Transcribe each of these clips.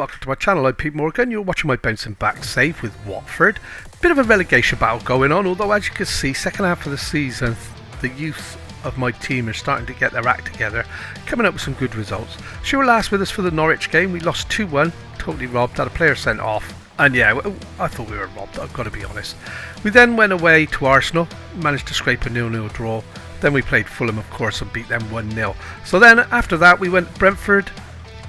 welcome to my channel. I'm Pete Morgan. You're watching my bouncing back save with Watford. Bit of a relegation battle going on, although as you can see, second half of the season, the youth of my team are starting to get their act together, coming up with some good results. She were last with us for the Norwich game. We lost 2-1, totally robbed, had a player sent off. And yeah, I thought we were robbed, I've got to be honest. We then went away to Arsenal, managed to scrape a 0-0 draw. Then we played Fulham, of course, and beat them 1-0. So then after that, we went to Brentford.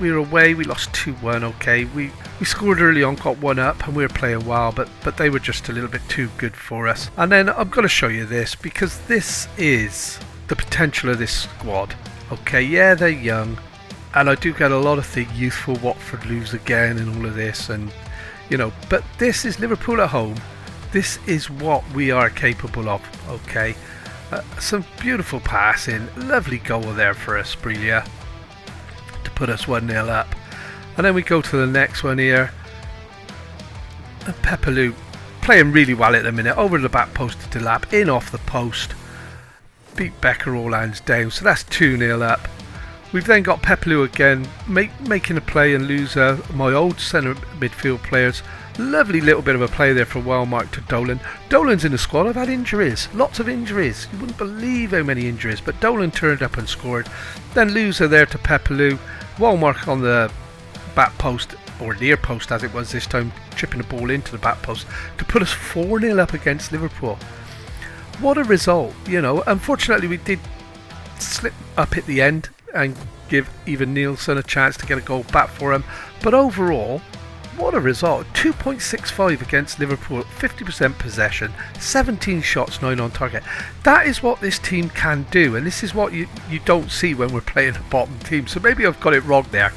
We were away, we lost 2-1, okay. We scored early on, got one up, and we were playing well, but they were just a little bit too good for us. And then I'm going to show you this, because this is the potential of this squad. Okay, yeah, they're young, and I do get a lot of the youthful Watford lose again and all of this, and you know, but this is Liverpool at home. This is what we are capable of, okay. Some beautiful passing, lovely goal there for Asprilla to put us 1-0 up. And then we go to the next one here. And Pepelu playing really well at the minute, over the back post to Delap, in off the post. Beat Becker all hands down, so that's 2-0 up. We've then got Pepelu again, making a play and lose my old centre midfield players. Lovely little bit of a play there for Wellmark to Dolan. Dolan's in the squad. I've had injuries, lots of injuries. You wouldn't believe how many injuries, but Dolan turned up and scored. Then loser there to Pepelu. Wellmark on the back post, or near post as it was this time, chipping the ball into the back post to put us 4-0 up against Liverpool. What a result, you know. Unfortunately, we did slip up at the end and give even Nielsen a chance to get a goal back for him. But overall, what a result. 2.65 against Liverpool, 50% possession, 17 shots, 9 on target. That is what this team can do, and this is what you don't see when we're playing a bottom team. So maybe I've got it wrong there.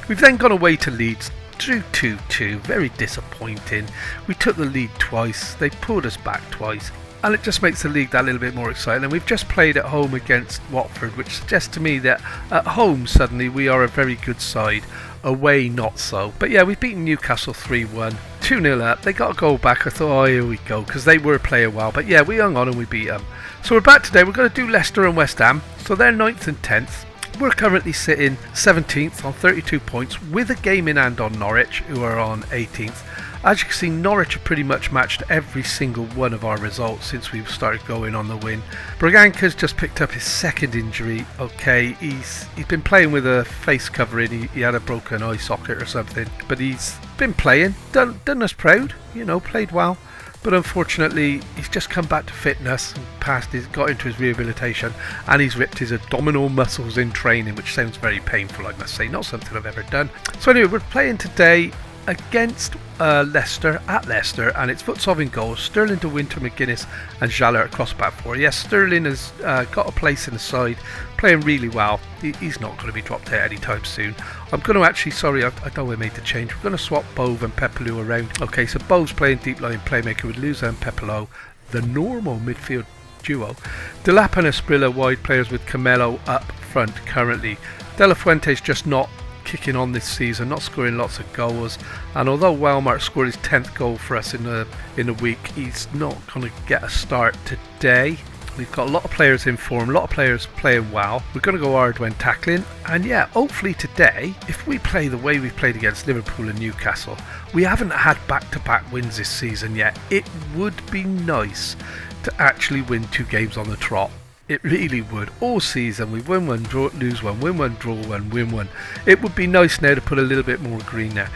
We've then gone away to Leeds, drew 2-2, very disappointing. We took the lead twice, they pulled us back twice, and it just makes the league that little bit more exciting. And we've just played at home against Watford, which suggests to me that at home suddenly we are a very good side, away not so. But yeah, we've beaten Newcastle 3-1, 2-0 up. They got a goal back. I thought, oh, here we go, because they were playing well. But yeah, we hung on and we beat them. So we're back today. We're going to do Leicester and West Ham. So they're 9th and 10th. We're currently sitting 17th on 32 points with a game in hand on Norwich, who are on 18th. As you can see, Norwich have pretty much matched every single one of our results since we've started going on the win. Braganca's just picked up his second injury. Okay, he's been playing with a face covering. He had a broken eye socket or something, but he's been playing, done us proud, you know, played well. But unfortunately, he's just come back to fitness and got into his rehabilitation, and he's ripped his abdominal muscles in training, which sounds very painful, I must say. Not something I've ever done. So anyway, we're playing today against Leicester, at Leicester, and it's Futsov in goal, Sterling, De Winter, McGuinness and Jaller across back four. Yes, Sterling has got a place in the side, playing really well. He's not going to be dropped out anytime soon. I'm going to actually, sorry, I know I made the change. We're going to swap Bove and Pepelu around. Okay, so Bove's playing deep line playmaker with Luza and Pepelu, the normal midfield duo. Delap and Asprilla wide players with Camelo up front currently. De La Fuente's just not kicking on this season, not scoring lots of goals, and although Wellmark scored his 10th goal for us in the week, he's not going to get a start today. We've got a lot of players in form, a lot of players playing well. We're going to go hard when tackling, and yeah, hopefully today, if we play the way we've played against Liverpool and Newcastle, we haven't had back-to-back wins this season yet. It would be nice to actually win 2 games on the trot. It really would. All season we win one, draw, lose one, win one, draw one, win one. It would be nice now to put a little bit more green there.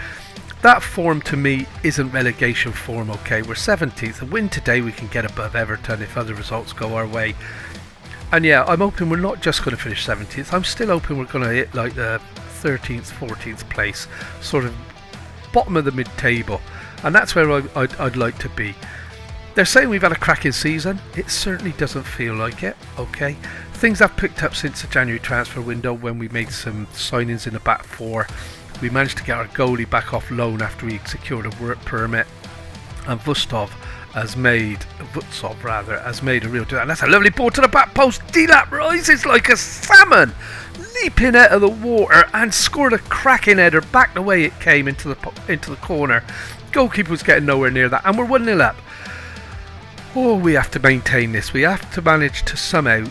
That form to me isn't relegation form, okay. We're 17th. A win today we can get above Everton if other results go our way. And yeah, I'm hoping we're not just going to finish 17th. I'm still hoping we're going to hit like the 13th, 14th place, sort of bottom of the mid-table. And that's where I'd like to be. They're saying we've had a cracking season. It certainly doesn't feel like it, okay. Things have picked up since the January transfer window when we made some signings in the back four. We managed to get our goalie back off loan after he secured a work permit. And Vutsov has made a real deal. And that's a lovely ball to the back post. Delap rises like a salmon, leaping out of the water and scored a cracking header back the way it came into the corner. Goalkeeper was getting nowhere near that, and we're 1-0 up. Oh, we have to maintain this. We have to manage to somehow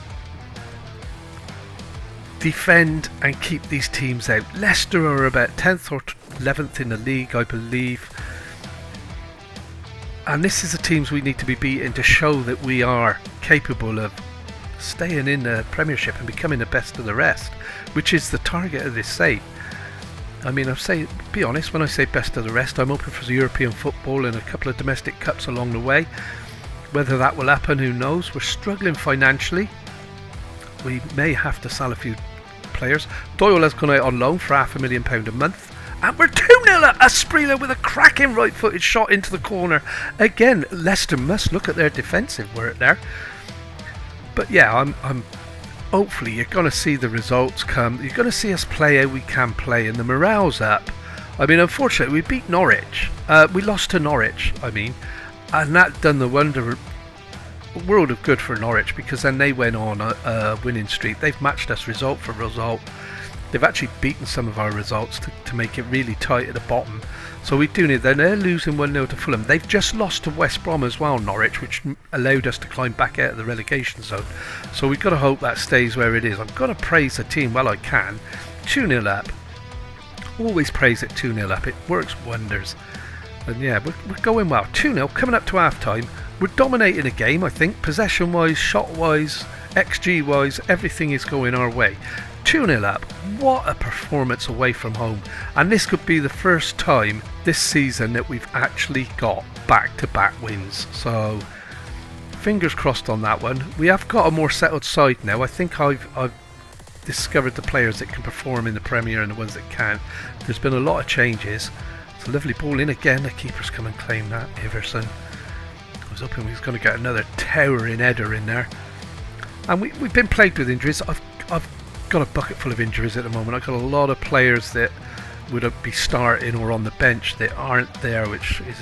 defend and keep these teams out. Leicester are about 10th or 11th in the league, I believe. And this is the teams we need to be beating to show that we are capable of staying in the Premiership and becoming the best of the rest, which is the target of this save. I mean, be honest, when I say best of the rest, I'm hoping for the European football and a couple of domestic cups along the way. Whether that will happen, who knows? We're struggling financially. We may have to sell a few players. Doyle has gone out on loan for £500,000 a month. And we're 2-0 at Asprilla with a cracking right-footed shot into the corner. Again, Leicester must look at their defensive work there. But yeah, I'm hopefully you're going to see the results come. You're going to see us play how we can play, and the morale's up. I mean, unfortunately, we beat Norwich. We lost to Norwich, and that done the world of good for Norwich, because then they went on a winning streak. They've matched us result for result. They've actually beaten some of our results to make it really tight at the bottom. So we do need. Then they're losing 1-0 to Fulham. They've just lost to West Brom as well, Norwich, which allowed us to climb back out of the relegation zone. So we've got to hope that stays where it is. I'm going to praise the team while I can. 2-0 up. Always praise it 2-0 up. It works wonders. And yeah, we're going well. 2-0, coming up to half-time. We're dominating the game, I think. Possession-wise, shot-wise, XG-wise, everything is going our way. 2-0 up. What a performance away from home. And this could be the first time this season that we've actually got back-to-back wins. So, fingers crossed on that one. We have got a more settled side now. I think I've discovered the players that can perform in the Premier and the ones that can't. There's been a lot of changes. It's a lovely ball in again. The keeper's come and claimed that. Iverson. I was hoping we was going to get another towering header in there. And we've been plagued with injuries. I've got a bucket full of injuries at the moment. I've got a lot of players that would be starting or on the bench that aren't there, which is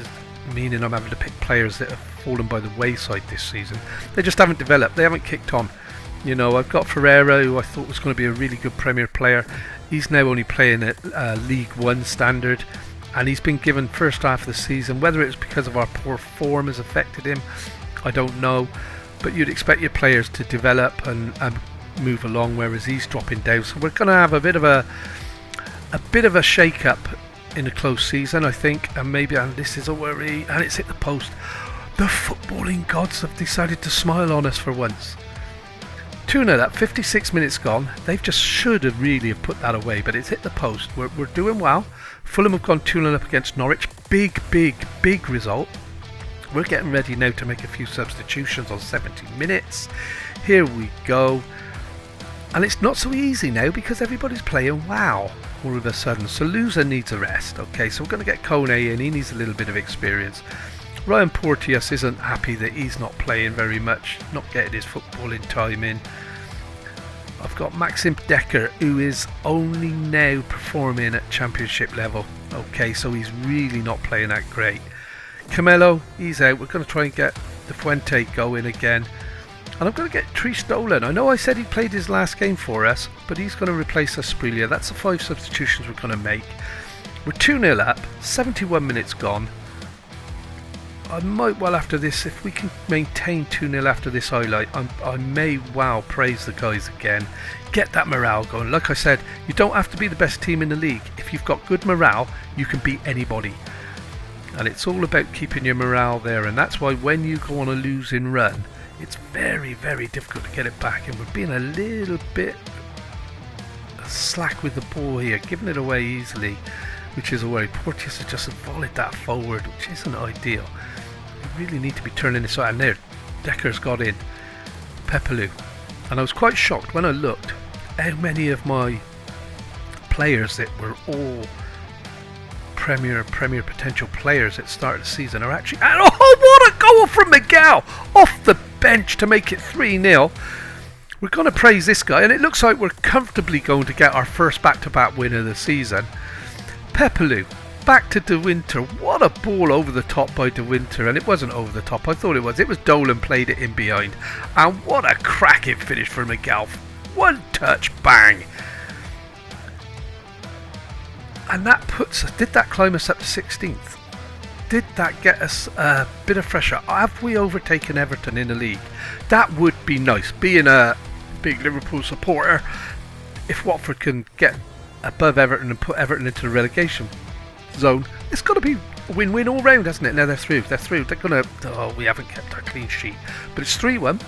meaning I'm having to pick players that have fallen by the wayside this season. They just haven't developed. They haven't kicked on. You know, I've got Ferreira, who I thought was going to be a really good Premier player. He's now only playing at League One standard, and he's been given first half of the season. Whether it's because of our poor form has affected him, I don't know. But you'd expect your players to develop and move along, whereas he's dropping down. So we're going to have a bit of a shake-up in a close season, I think, and maybe this is a worry, and it's hit the post. The footballing gods have decided to smile on us for once. 2-0 up, 56 minutes gone. They've just should have really have put that away, but it's hit the post. We're doing well. Fulham have gone 2-0 up against Norwich. Big result. We're getting ready now to make a few substitutions on 70 minutes. Here we go. And it's not so easy now because everybody's playing wow all of a sudden. Salusa needs a rest. Okay, so we're going to get Kone in. He needs a little bit of experience. Ryan Porteous isn't happy that he's not playing very much, not getting his footballing time in. I've got Maxim Decker, who is only now performing at championship level. Okay, so he's really not playing that great. Camelo, he's out. We're going to try and get the Fuente going again. And I'm going to get Treece Dolan. I know I said he played his last game for us, but he's going to replace Asprilla. That's the 5 substitutions we're going to make. We're 2-0 up, 71 minutes gone. I might well after this, if we can maintain 2-0 after this highlight, I may well praise the guys again. Get that morale going. Like I said, you don't have to be the best team in the league. If you've got good morale, you can beat anybody. And it's all about keeping your morale there, and that's why when you go on a losing run, it's very difficult to get it back, and we're being a little bit slack with the ball here, giving it away easily, which is a worry. Porteous has just volleyed that forward, which isn't ideal. We really need to be turning this out, and there, Decker's got in. Pepelu. And I was quite shocked when I looked how many of my players that were all Premier potential players at the start of the season are actually... And oh, what a goal from Miguel! Off the bench to make it 3-0. We're going to praise this guy, and it looks like we're comfortably going to get our first back-to-back win of the season. Pepelu, back to De Winter. What a ball over the top by De Winter, and it wasn't over the top. I thought it was. It was Dolan played it in behind, and what a cracking finish for Miguel. One touch, bang. And that puts us, did that climb us up to 16th? Did that get us a bit of fresh air? Have we overtaken Everton in the league? That would be nice. Being a big Liverpool supporter, if Watford can get above Everton and put Everton into the relegation zone. It's got to be a win-win all round, hasn't it? Now they're through. They're going to... Oh, we haven't kept our clean sheet. But it's 3-1.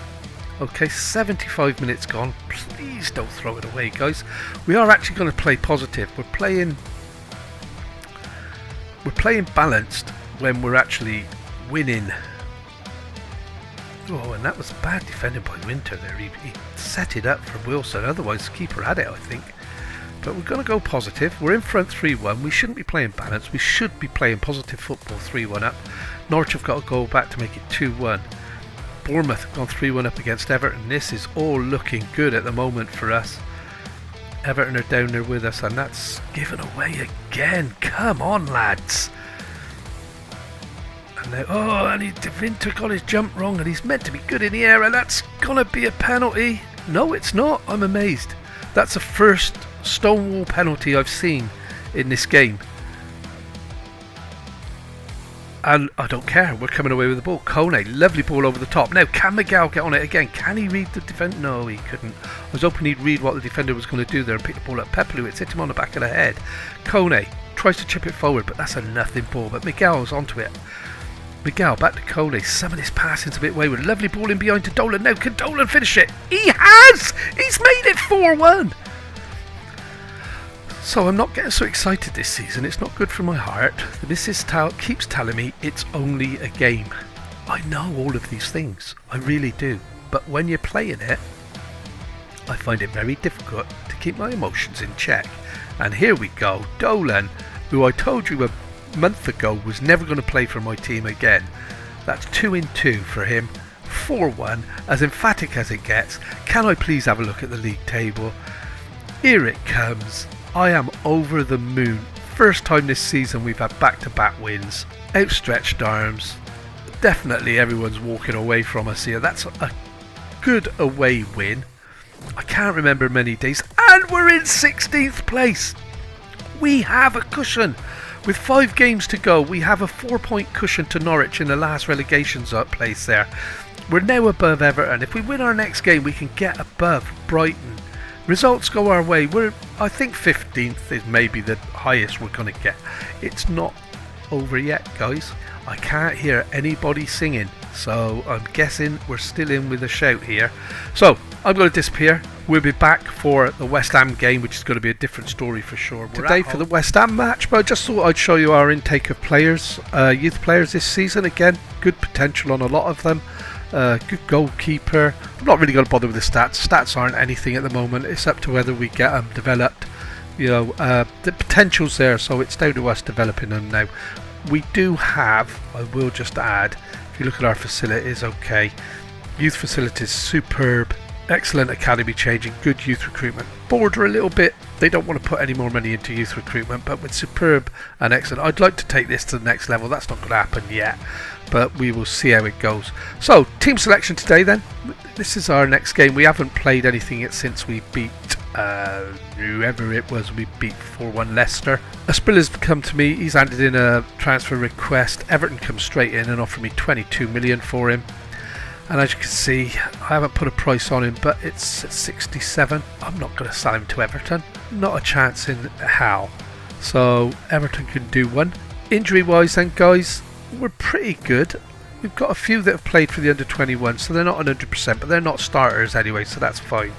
Okay, 75 minutes gone. Please don't throw it away, guys. We are actually going to play positive. We're playing balanced when we're actually winning. Oh, and that was bad defending by Winter there. He set it up for Wilson. Otherwise, the keeper had it, I think. But we're going to go positive. We're in front 3-1. We shouldn't be playing balanced. We should be playing positive football 3-1 up. Norwich have got to go back to make it 2-1. Bournemouth have gone 3-1 up against Everton. This is all looking good at the moment for us. Everton are down there with us, and that's given away again. Come on, lads. And now, Winter got his jump wrong, and he's meant to be good in the air, and that's going to be a penalty. No, it's not. I'm amazed. That's the first stonewall penalty I've seen in this game. And I don't care, we're coming away with the ball. Kone, lovely ball over the top. Now, can Miguel get on it again? Can he read the defender? No, he couldn't. I was hoping he'd read what the defender was going to do there and pick the ball up. Pepelu, it's hit him on the back of the head. Kone tries to chip it forward, but that's a nothing ball. But Miguel's onto it. Miguel back to Kone. Some of this passing's a bit wayward. Lovely ball in behind to Dolan. Now, can Dolan finish it? He has! He's made it 4-1! So I'm not getting so excited this season. It's not good for my heart. The missus keeps telling me it's only a game. I know all of these things. I really do. But when you're playing it, I find it very difficult to keep my emotions in check. And here we go. Dolan, who I told you a month ago was never going to play for my team again. That's 2-2 for him. 4-1, as emphatic as it gets. Can I please have a look at the league table? Here it comes. I am over the moon. First time this season we've had back-to-back wins. Outstretched arms. Definitely everyone's walking away from us here. That's a good away win. I can't remember many days. And we're in 16th place. We have a cushion. With 5 games to go, we have a 4-point cushion to Norwich in the last relegation place there. We're now above Everton. If we win our next game, we can get above Brighton. Results go our way. I think 15th is maybe the highest we're going to get. It's not over yet, guys. I can't hear anybody singing, so I'm guessing we're still in with a shout here. So I'm going to disappear. We'll be back for the West Ham game, which is going to be a different story for sure. Today for the West Ham match, but I just thought I'd show you our intake of players, youth players this season. Again, good potential on a lot of them. Good goalkeeper. I'm not really going to bother with the stats. Stats aren't anything at the moment. It's up to whether we get them developed. You know, the potential's there, so it's down to us developing them now. We do have, I will just add, if you look at our facilities, okay, youth facilities superb, excellent academy changing, good youth recruitment. Border a little bit, they don't want to put any more money into youth recruitment, but with superb and excellent. I'd like to take this to the next level. That's not going to happen yet, but we will see how it goes. So, team selection today then. This is our next game. We haven't played anything yet since we beat whoever it was. We beat 4-1 Leicester. Asprilla's come to me. He's handed in a transfer request. Everton come straight in and offered me 22 million for him. And as you can see, I haven't put a price on him, but it's at 67. I'm not going to sell him to Everton. Not a chance in hell. So Everton can do one. Injury-wise then, guys, we're pretty good. We've got a few that have played for the under-21, so they're not 100%, but they're not starters anyway, so that's fine.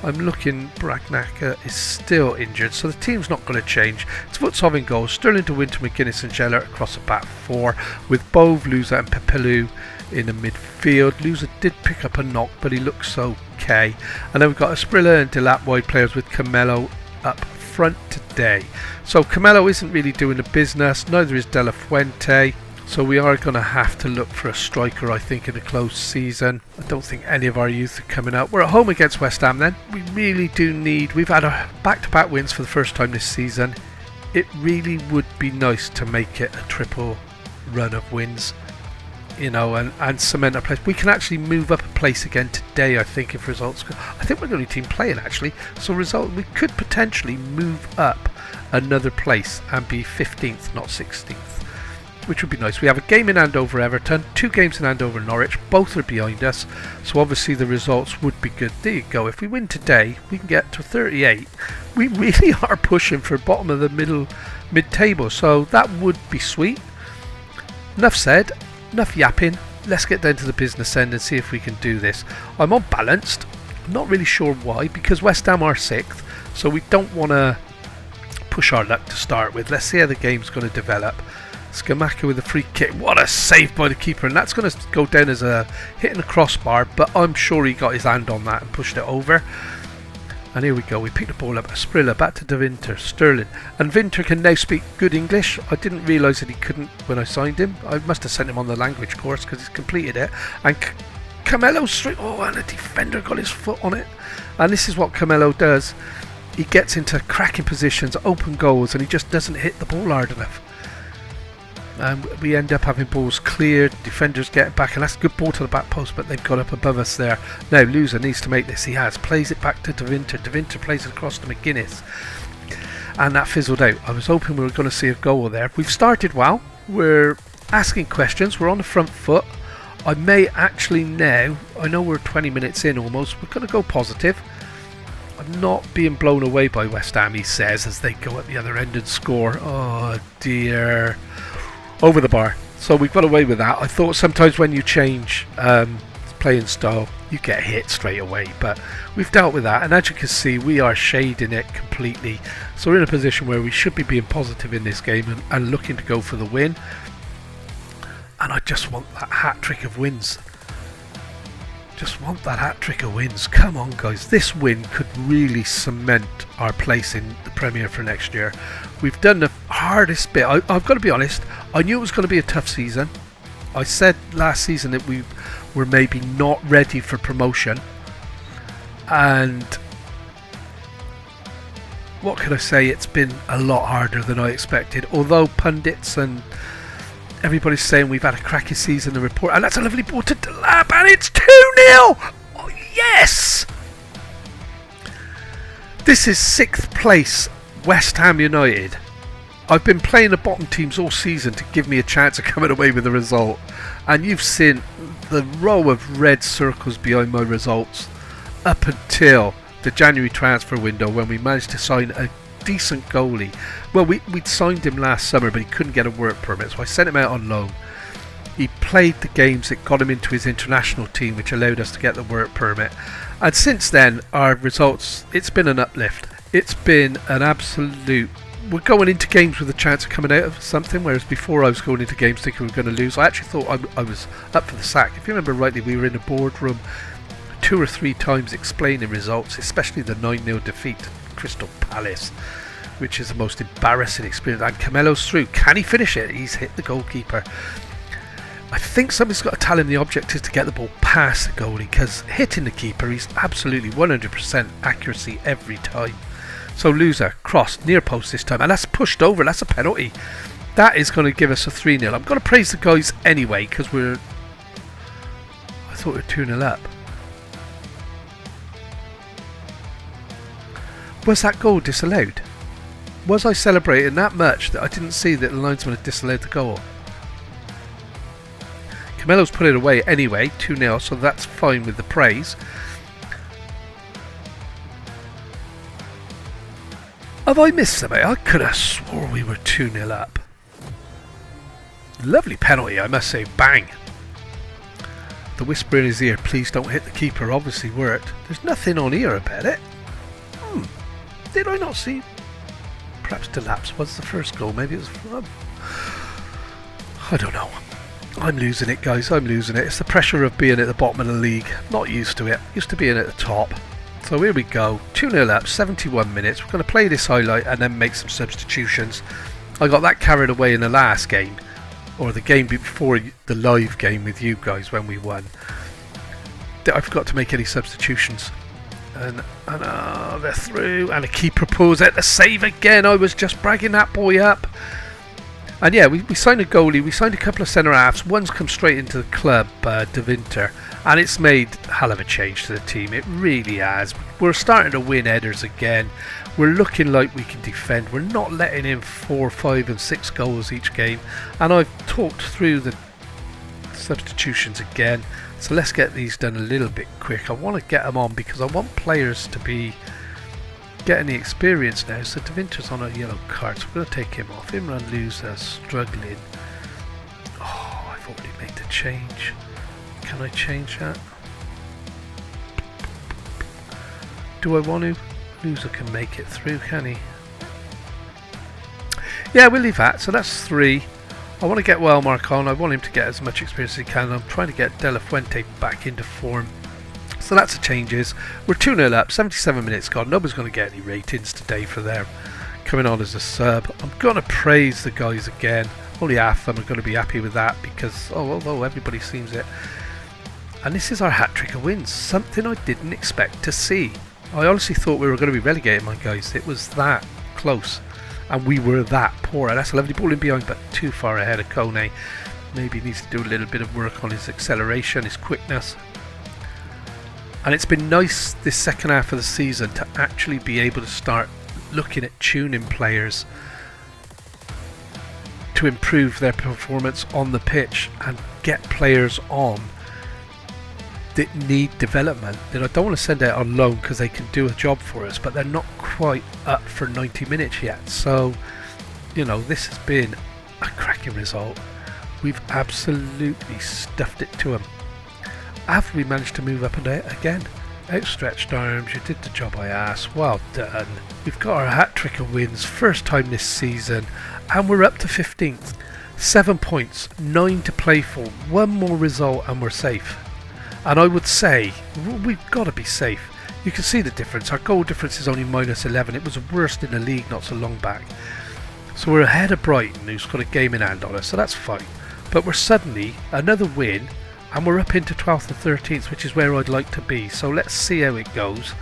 I'm looking, Bragnaka is still injured, so the team's not going to change. It's Vutsov in goal, Sterling, De Winter, McGuinness and Geller across the back 4, with Bove, Luza and Pepelu in the midfield. Luza did pick up a knock, but he looks okay. And then we've got Asprilla and Delap wide players with Camelo up front today. So Camelo isn't really doing the business, neither is De La Fuente. So we are going to have to look for a striker, I think, in a close season. I don't think any of our youth are coming out. We're at home against West Ham then. We really do need... We've had a back-to-back wins for the first time this season. It really would be nice to make it a triple run of wins, you know, and cement our place. We can actually move up a place again today, I think, if results go. I think we're the only team playing, actually. So we could potentially move up another place and be 15th, not 16th. Which would be nice. We have a game in hand over Everton, 2 games in hand over Norwich, both are behind us, so obviously the results would be good. There you go, if we win today, we can get to 38. We really are pushing for bottom of the mid-table, so that would be sweet. Enough said, enough yapping. Let's get down to the business end and see if we can do this. I'm unbalanced. I'm not really sure why, because West Ham are 6th, so we don't want to push our luck to start with. Let's see how the game's going to develop. Skamaka with a free kick. What a save by the keeper, and that's going to go down as a hitting the crossbar, but I'm sure he got his hand on that and pushed it over. And here we go, we picked the ball up, Sprilla back to De Winter, Sterling, and Winter can now speak good English. I didn't realise that he couldn't when I signed him. I must have sent him on the language course because he's completed it. And Camelo straight, oh, and a defender got his foot on it. And this is what Camelo does. He gets into cracking positions, open goals, and he just doesn't hit the ball hard enough. And we end up having balls cleared, defenders get back, and that's a good ball to the back post, but they've got up above us there. Now Loser needs to make this, he has, plays it back to De Winter, De Winter plays it across to McGuinness, and that fizzled out. I was hoping we were going to see a goal there. We've started well, we're asking questions, we're on the front foot. I may actually now, I know we're 20 minutes in almost, we're going to go positive. I'm not being blown away by West Ham, he says, as they go at the other end and score. Oh dear. Over the bar. So we've got away with that. I thought sometimes when you change playing style, you get hit straight away, but we've dealt with that, and as you can see, we are shading it completely. So we're in a position where we should be being positive in this game and looking to go for the win. And I just want that hat trick of wins. Just want that hat trick of wins. Come on guys, this win could really cement our place in the Premier for next year. We've done the hardest bit. I've got to be honest, I knew it was going to be a tough season. I said last season that we were maybe not ready for promotion, and what can I say, it's been a lot harder than I expected. Although pundits and everybody's saying we've had a cracking season, the report, and that's a lovely ball to Delap, and it's 2-0! Oh, yes! This is 6th place, West Ham United. I've been playing the bottom teams all season to give me a chance of coming away with the result, and you've seen the row of red circles behind my results up until the January transfer window when we managed to sign a decent goalie. Well, we'd signed him last summer, but he couldn't get a work permit, so I sent him out on loan. He played the games that got him into his international team, which allowed us to get the work permit. And since then, our results, it's been an uplift. It's been an absolute... We're going into games with a chance of coming out of something, whereas before I was going into games thinking we were going to lose. I actually thought I was up for the sack. If you remember rightly, we were in the boardroom 2 or 3 times explaining results, especially the 9-0 defeat to Crystal Palace, which is the most embarrassing experience. And Camelo's through. Can he finish it? He's hit the goalkeeper. I think somebody's got to tell him the object is to get the ball past the goalie, because hitting the keeper, he's absolutely 100% accuracy every time. So Loser, cross, near post this time, and that's pushed over, that's a penalty. That is going to give us a 3-0. I'm going to praise the guys anyway, because I thought we were 2-0 up. Was that goal disallowed? Was I celebrating that much that I didn't see that the linesman had disallowed the goal? Camelo's put it away anyway, 2-0, so that's fine with the praise. Have I missed something? I could have swore we were 2-0 up. Lovely penalty, I must say, bang. The whisper in his ear, please don't hit the keeper, obviously worked. There's nothing on here about it. Did I not see? Perhaps Delapse was the first goal, maybe it was... I don't know. I'm losing it, guys, I'm losing it. It's the pressure of being at the bottom of the league. Not used to it. Used to being at the top. So here we go. 2-0 up, 71 minutes. We're going to play this highlight and then make some substitutions. I got that carried away in the last game. Or the game before the live game with you guys when we won. I forgot to make any substitutions. And they're through. And the keeper pulls out the save again. I was just bragging that boy up. And yeah, we signed a goalie, we signed a couple of centre-halves, one's come straight into the club, De Winter, and it's made a hell of a change to the team, it really has. We're starting to win headers again, we're looking like we can defend, we're not letting in 4, 5 and 6 goals each game, and I've talked through the substitutions again, so let's get these done a little bit quick. I want to get them on because I want players to be getting the experience now. So De Winter's on a yellow card, so we're going to take him off. Imran Louza struggling. Oh, I've already made the change. Can I change that? Do I want to? Louza can make it through, can he? Yeah, we'll leave that. So that's 3. I want to get Wellmark on. I want him to get as much experience as he can. I'm trying to get De La Fuente back into form. So that's the changes. We're 2-0 up, 77 minutes gone. Nobody's going to get any ratings today for them coming on as a sub. I'm going to praise the guys again. Only half of them are going to be happy with that because, although everybody seems it. And this is our hat-trick of wins. Something I didn't expect to see. I honestly thought we were going to be relegated, my guys. It was that close. And we were that poor. And that's a lovely ball in behind, but too far ahead of Kone. Maybe he needs to do a little bit of work on his acceleration, his quickness. And it's been nice this second half of the season to actually be able to start looking at tuning players to improve their performance on the pitch and get players on that need development. That I don't want to send out on loan because they can do a job for us, but they're not quite up for 90 minutes yet. So, you know, this has been a cracking result. We've absolutely stuffed it to them. Have we managed to move up and out again? Outstretched arms, you did the job I asked. Well done. We've got our hat-trick of wins, first time this season, and we're up to 15th. 7 points, 9 to play for, 1 more result and we're safe. And I would say, we've got to be safe. You can see the difference. Our goal difference is only -11. It was the worst in the league not so long back. So we're ahead of Brighton, who's got a game in hand on us, so that's fine. But we're suddenly another win, and we're up into 12th and 13th, which is where I'd like to be. So let's see how it goes.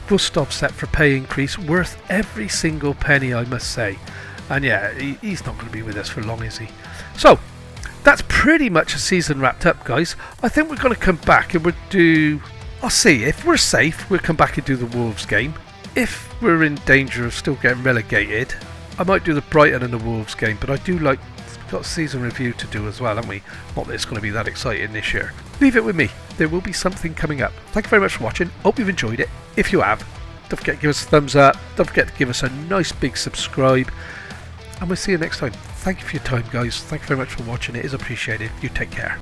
Gustav set for pay increase, worth every single penny, I must say. And yeah, he's not going to be with us for long, is he? So, that's pretty much a season wrapped up, guys. I think we're going to come back and we'll do... I'll see. If we're safe, we'll come back and do the Wolves game. If we're in danger of still getting relegated, I might do the Brighton and the Wolves game. But I do like... got a season review to do as well, haven't we? Not that it's going to be that exciting this year. Leave it with me. There will be something coming up. Thank you very much for watching. Hope you've enjoyed it. If you have, don't forget to give us a thumbs up. Don't forget to give us a nice big subscribe. And we'll see you next time. Thank you for your time, guys. Thank you very much for watching. It is appreciated. You take care.